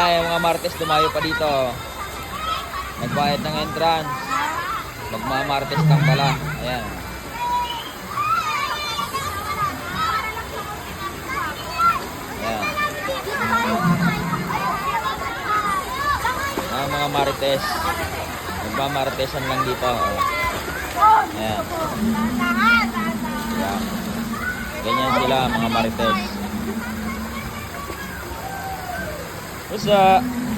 Ayan, yung mga Martes dumayo pa dito. Nagbayad ng entrance. Magmamartes lang pala. Ayan. Ayan. Ayan mga Martes. Magmamartesan lang dito. Ayan. Ayan. Ganyan sila mga Martes. What's up?